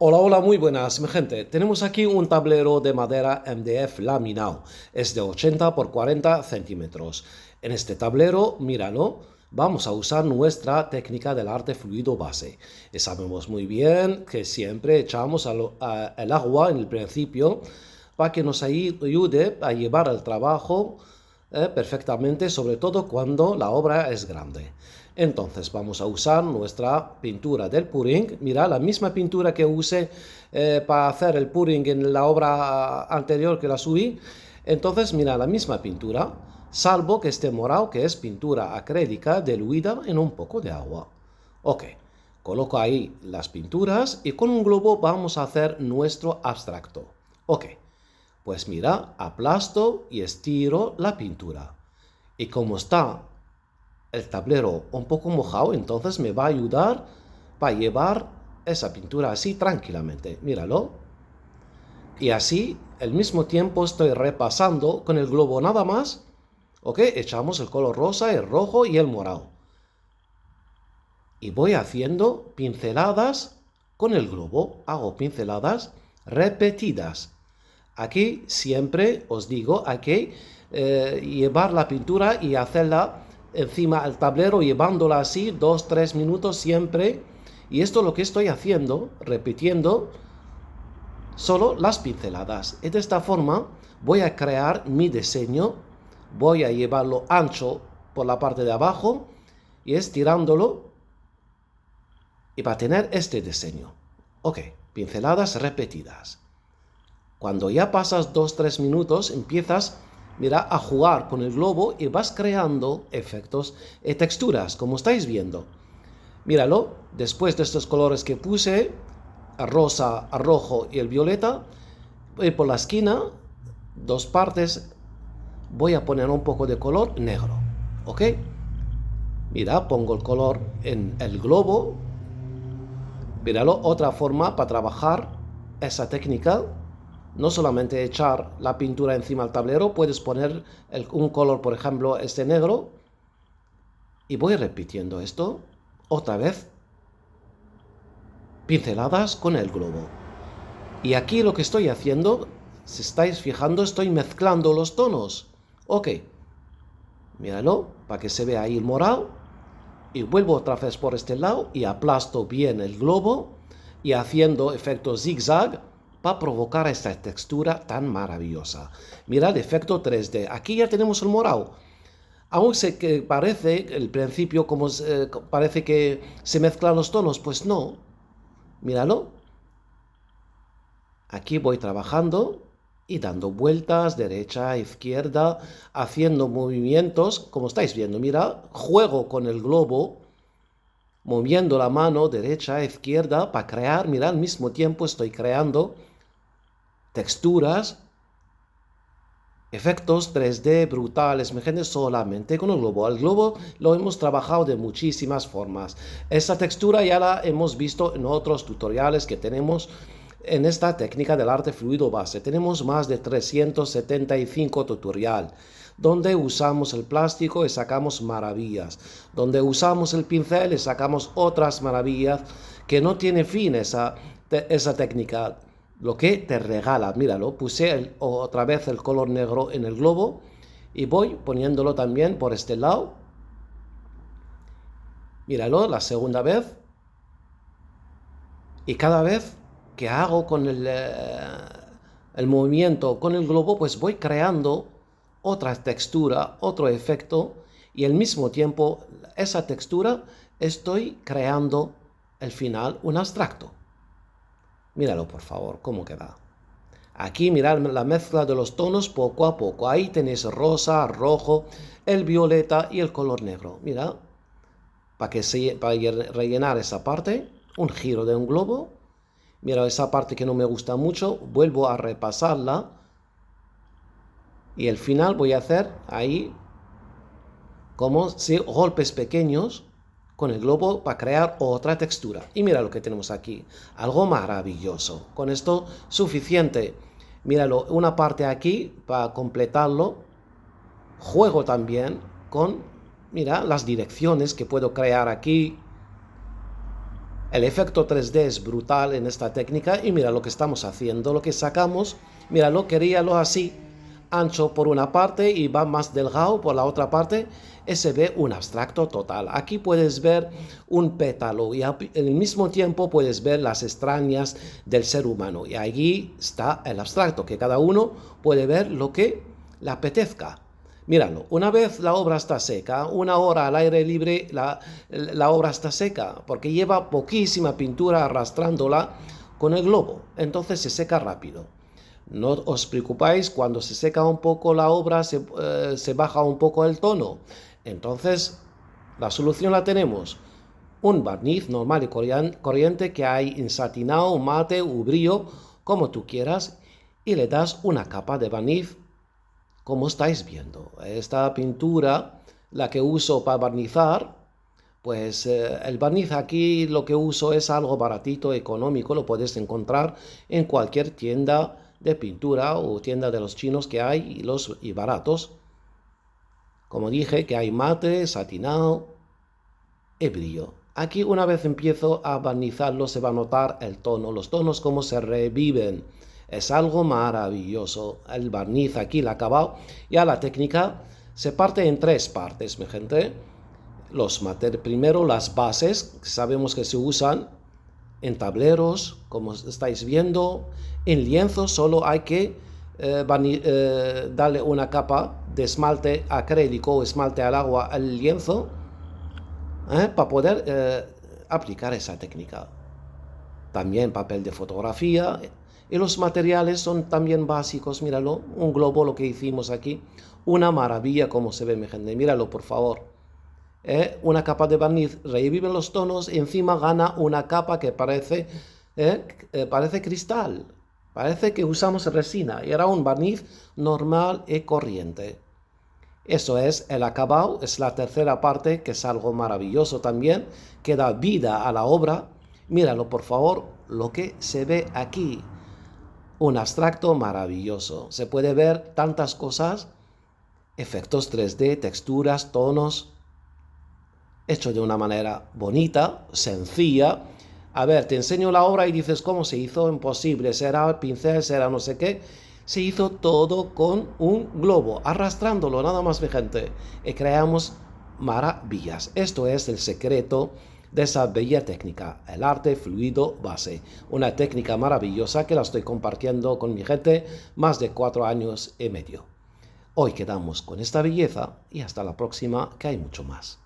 Hola, hola, muy buenas, mi gente. Tenemos aquí un tablero de madera MDF laminado. Es de 80 por 40 centímetros. En este tablero, míralo, vamos a usar nuestra técnica del arte fluido base. Y sabemos muy bien que siempre echamos el agua en el principio para que nos ayude a llevar el trabajo perfectamente, sobre todo cuando la obra es grande. Entonces vamos a usar nuestra pintura del pudding. Mira, la misma pintura que usé para hacer el pudding en la obra anterior que la subí. Entonces, mira, la misma pintura, salvo que esté morado, que es pintura acrílica diluida en un poco de agua. Ok, coloco ahí las pinturas y con un globo vamos a hacer nuestro abstracto. Ok, pues mira, aplasto y estiro la pintura. Y como está el tablero un poco mojado, entonces me va a ayudar para llevar esa pintura así tranquilamente. Míralo. Y así, al mismo tiempo, estoy repasando con el globo nada más. Ok, echamos el color rosa, el rojo y el morado. Y voy haciendo pinceladas con el globo. Hago pinceladas repetidas. Aquí siempre os digo, hay que llevar la pintura y hacerla encima del tablero, llevándola así 2-3 minutos siempre. Y esto es lo que estoy haciendo, repitiendo solo las pinceladas. Y de esta forma voy a crear mi diseño, voy a llevarlo ancho por la parte de abajo y estirándolo y va a tener este diseño. Ok, pinceladas repetidas. Cuando ya pasas 2-3 minutos, empiezas, mira, a jugar con el globo y vas creando efectos y texturas, como estáis viendo. Míralo, después de estos colores que puse, el rosa, el rojo y el violeta, voy por la esquina, dos partes, voy a poner un poco de color negro, ¿ok? Mira, pongo el color en el globo. Míralo, otra forma para trabajar esa técnica. No solamente echar la pintura encima del tablero, puedes poner un color, por ejemplo, este negro. Y voy repitiendo esto otra vez. Pinceladas con el globo. Y aquí lo que estoy haciendo, si estáis fijando, estoy mezclando los tonos. Ok. Míralo, para que se vea ahí el morado. Y vuelvo otra vez por este lado y aplasto bien el globo y haciendo efecto zigzag para provocar esta textura tan maravillosa. Mira el efecto 3D. Aquí ya tenemos el morado. Aún sé que parece, el principio, como parece que se mezclan los tonos, pues no. Míralo. Aquí voy trabajando y dando vueltas, derecha, izquierda, haciendo movimientos, como estáis viendo. Mira, juego con el globo, moviendo la mano derecha, izquierda, para crear, mira, al mismo tiempo estoy creando texturas, efectos 3D brutales, mi gente, solamente con el globo. El globo lo hemos trabajado de muchísimas formas. Esta textura ya la hemos visto en otros tutoriales que tenemos en esta técnica del arte fluido base. Tenemos más de 375 tutoriales donde usamos el plástico y sacamos maravillas, donde usamos el pincel y sacamos otras maravillas que no tiene fin esa técnica. Lo que te regala, míralo, puse otra vez el color negro en el globo y voy poniéndolo también por este lado. Míralo, la segunda vez. Y cada vez que hago con el movimiento con el globo, pues voy creando otra textura, otro efecto, y al mismo tiempo esa textura estoy creando al final un abstracto. Míralo por favor, cómo queda. Aquí mirad la mezcla de los tonos poco a poco. Ahí tenéis rosa, rojo, el violeta y el color negro. Mira, para rellenar esa parte, un giro de un globo. Mira, esa parte que no me gusta mucho, vuelvo a repasarla. Y al final voy a hacer ahí como si golpes pequeños con el globo para crear otra textura. Y mira lo que tenemos aquí, algo maravilloso. Con esto suficiente. Míralo, una parte aquí para completarlo. Juego también con, mira, las direcciones que puedo crear aquí. El efecto 3D es brutal en esta técnica y mira lo que estamos haciendo, lo que sacamos, míralo, queríalo así, ancho por una parte y va más delgado por la otra parte, y se ve un abstracto total. Aquí puedes ver un pétalo y al mismo tiempo puedes ver las extrañas del ser humano. Y allí está el abstracto, que cada uno puede ver lo que le apetezca. Míralo, una vez la obra está seca, una hora al aire libre, la obra está seca, porque lleva poquísima pintura arrastrándola con el globo, entonces se seca rápido. No os preocupáis, cuando se seca un poco la obra, se baja un poco el tono. Entonces, la solución la tenemos. Un barniz normal y corriente que hay en satinado, mate o brillo, como tú quieras, y le das una capa de barniz, como estáis viendo. Esta pintura, la que uso para barnizar, pues el barniz aquí lo que uso es algo baratito, económico, lo puedes encontrar en cualquier tienda de pintura o tienda de los chinos que hay y baratos. Como dije, que hay mate, satinado y brillo. Aquí una vez empiezo a barnizarlo se va a notar el tono, los tonos como se reviven. Es algo maravilloso. El barniz aquí, el acabado, ya la técnica se parte en tres partes, mi gente. Primero las bases, sabemos que se usan en tableros, como estáis viendo. En lienzo solo hay que darle una capa de esmalte acrílico o esmalte al agua al lienzo para poder aplicar esa técnica. También papel de fotografía. Y los materiales son también básicos, míralo, un globo, lo que hicimos aquí, una maravilla como se ve, mi gente, míralo por favor. Una capa de barniz, revive los tonos y encima gana una capa que parece cristal, parece que usamos resina, y era un barniz normal y corriente. Eso es el acabado, es la tercera parte, que es algo maravilloso también, que da vida a la obra. Míralo por favor, lo que se ve aquí. Un abstracto maravilloso. Se puede ver tantas cosas, efectos 3D, texturas, tonos, hecho de una manera bonita, sencilla. A ver, te enseño la obra y dices, ¿cómo se hizo? Imposible, será pincel, será no sé qué. Se hizo todo con un globo, arrastrándolo, nada más, mi gente. Y creamos maravillas. Esto es el secreto de esa bella técnica, el arte fluido base. Una técnica maravillosa que la estoy compartiendo con mi gente más de 4 años y medio. Hoy quedamos con esta belleza y hasta la próxima, que hay mucho más.